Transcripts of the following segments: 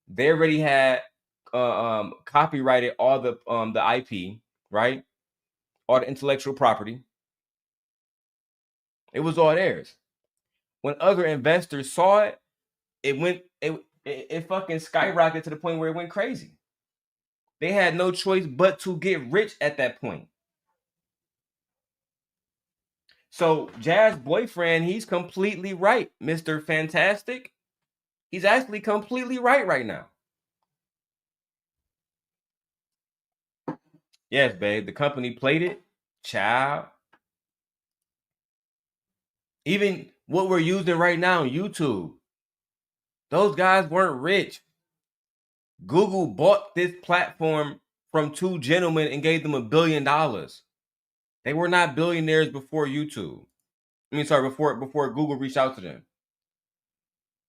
They already had copyrighted all the IP, right? All the intellectual property. It was all theirs. When other investors saw it, it fucking skyrocketed to the point where it went crazy. They had no choice but to get rich at that point. So Jazz boyfriend, he's completely right, Mr. Fantastic. He's actually completely right now. Yes, babe. The company played it. Child. Even what we're using right now on YouTube. Those guys weren't rich. Google bought this platform from two gentlemen and gave them $1 billion. They were not billionaires before YouTube. Before Google reached out to them.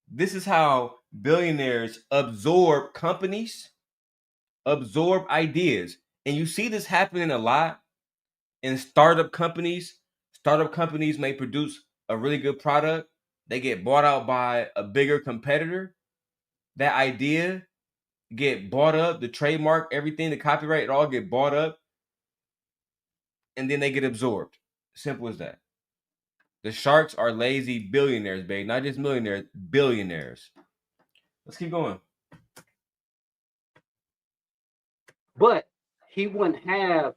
This is how billionaires absorb companies, absorb ideas. And you see this happening a lot in startup companies. Startup companies may produce a really good product. They get bought out by a bigger competitor. That idea get bought up, the trademark, everything, the copyright, it all get bought up. And then they get absorbed. Simple as that. The sharks are lazy billionaires, babe. Not just millionaires, billionaires. Let's keep going. But he wouldn't have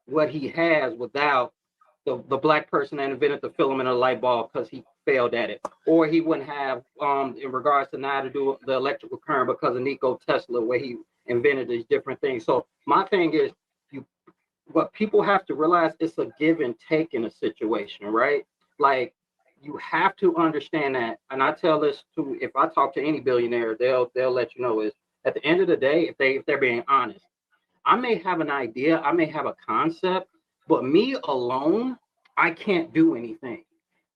what he has without the black person that invented the filament of the light bulb because he failed at it. Or he wouldn't have, in regards to now to do the electrical current because of Nikola Tesla, where he invented these different things. So my thing is, what people have to realize, it's a give and take in a situation, right? Like, you have to understand that. And I tell this to, if I talk to any billionaire, they'll let you know, is at the end of the day, if they're being honest, I may have an idea, I may have a concept, but me alone, I can't do anything.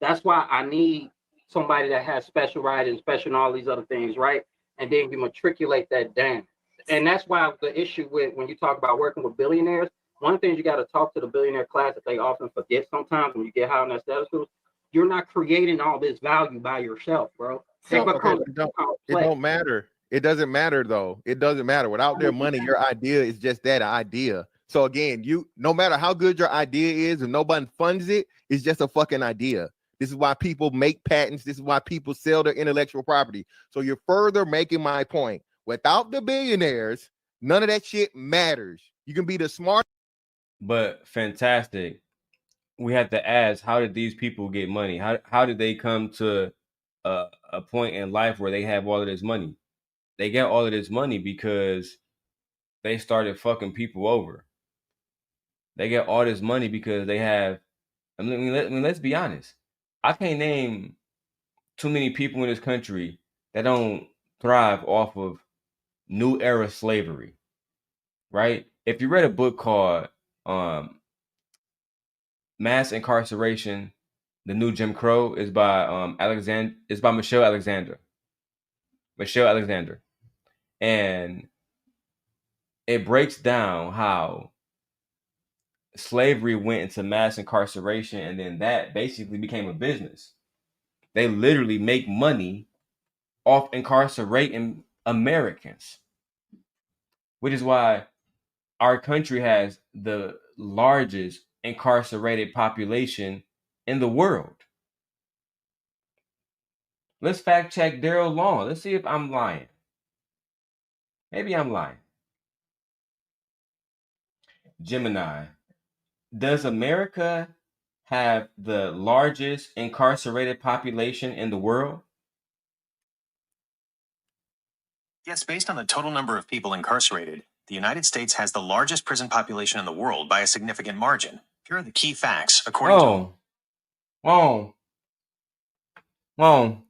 That's why I need somebody that has special writing, special and all these other things, right? And then you matriculate that down. And that's why the issue with when you talk about working with billionaires, one of the things you got to talk to the billionaire class that they often forget sometimes when you get high on that status, you're not creating all this value by yourself, bro. It don't matter. It doesn't matter though. It doesn't matter. Without their money, your idea is just that idea. So again, no matter how good your idea is, and nobody funds it, it's just a fucking idea. This is why people make patents. This is why people sell their intellectual property. So you're further making my point. Without the billionaires, none of that shit matters. You can be the smart. But fantastic. We have to ask, how did these people get money? How did they come to a point in life where they have all of this money? They get all of this money because they started fucking people over. They get all this money because they have. Let's be honest. I can't name too many people in this country that don't thrive off of new era slavery, right? If you read a book called Mass Incarceration, The New Jim Crow, is by Michelle Alexander. And it breaks down how slavery went into mass incarceration, and then that basically became a business. They literally make money off incarcerating Americans, which is why our country has the largest incarcerated population in the world. Let's fact check Darrel Long. Let's see if I'm lying. Maybe I'm lying. Gemini. Does America have the largest incarcerated population in the world? Yes, based on the total number of people incarcerated, the United States has the largest prison population in the world by a significant margin. Here are the key facts, according to... Wrong.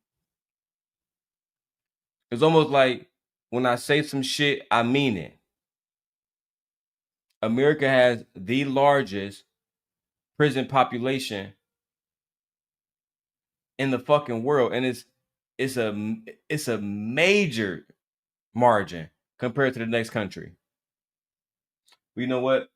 It's almost like when I say some shit, I mean it. America has the largest prison population in the fucking world, and it's a major margin compared to the next country. But you know what?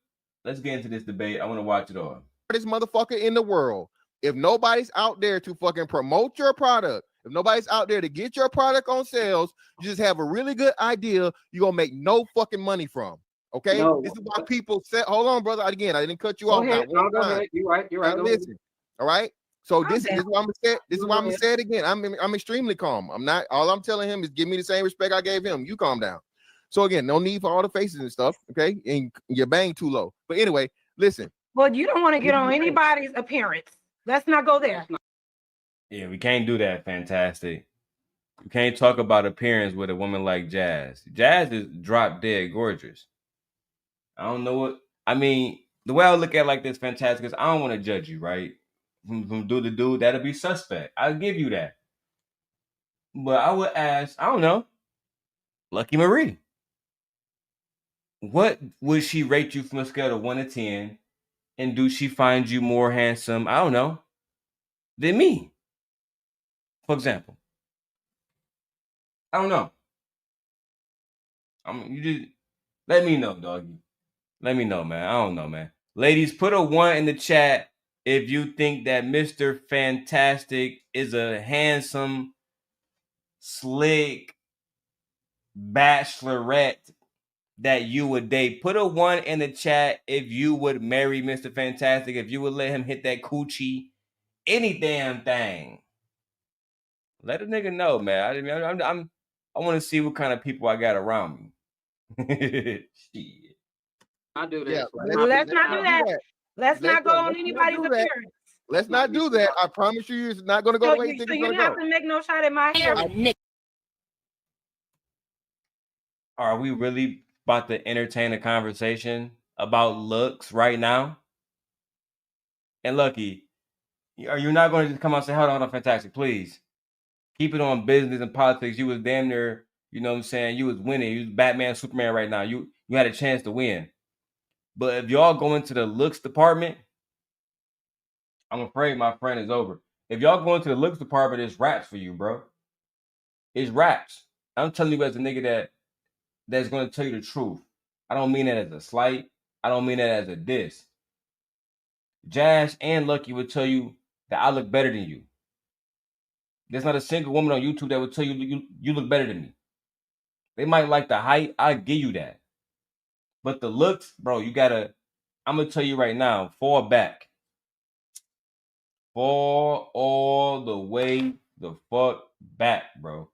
Let's get into this debate. I want to watch it all. This motherfucker in the world. If nobody's out there to fucking promote your product If nobody's out there to get your product on sales, you just have a really good idea you're going to make no fucking money from. Okay? No. This is why people say, hold on, brother. Again, I didn't cut you Go off. ahead. Not one Go time. ahead. You're right. You're right. Now listen. All right? So this is why I'm gonna say. This is why I'm gonna say it again. I'm extremely calm. I'm not. All I'm telling him is give me the same respect I gave him. You calm down. So again, no need for all the faces and stuff. Okay, and your bang too low. But anyway, listen. Well, you don't want to get on anybody's appearance. Let's not go there. Yeah, we can't do that. Fantastic. You can't talk about appearance with a woman like Jazz. Jazz is drop dead gorgeous. I don't know what I mean. The way I look at it like this, Fantastic, is I don't want to judge you, right? From dude to dude, that'll be suspect. I'll give you that. But I would ask, I don't know, Lucky Marie. What would she rate you from a scale of 1 to 10? And do she find you more handsome, I don't know, than me? For example. I don't know. You just let me know, doggy. Let me know, man. I don't know, man. Ladies, put a 1 in the chat if you think that Mr. Fantastic is a handsome, slick bachelorette that you would date. Put a 1 in the chat if you would marry Mr. Fantastic, if you would let him hit that coochie, any damn thing. Let a nigga know, man. I want to see what kind of people I got around me. Shit. I do this. Yeah, let's not do that. Let's not go on anybody's appearance. Let's not do that. I promise you, it's not going to go the way you think it's going to go. You have to make no shot at my hair. Are we really about to entertain a conversation about looks right now? And Lucky, are you not going to just come out and say, hold on, Fantastic, please. Keep it on business and politics. You was damn near, you know what I'm saying? You was winning. You was Batman, Superman right now. You had a chance to win. But if y'all go into the looks department, I'm afraid my friend is over. If y'all go into the looks department, it's raps for you, bro. It's raps. I'm telling you as a nigga that's going to tell you the truth. I don't mean that as a slight. I don't mean that as a diss. Jazz and Lucky would tell you that I look better than you. There's not a single woman on YouTube that would tell you you look better than me. They might like the height. I'll give you that. But the looks, bro, I'm going to tell you right now, fall back. Fall all the way the fuck back, bro.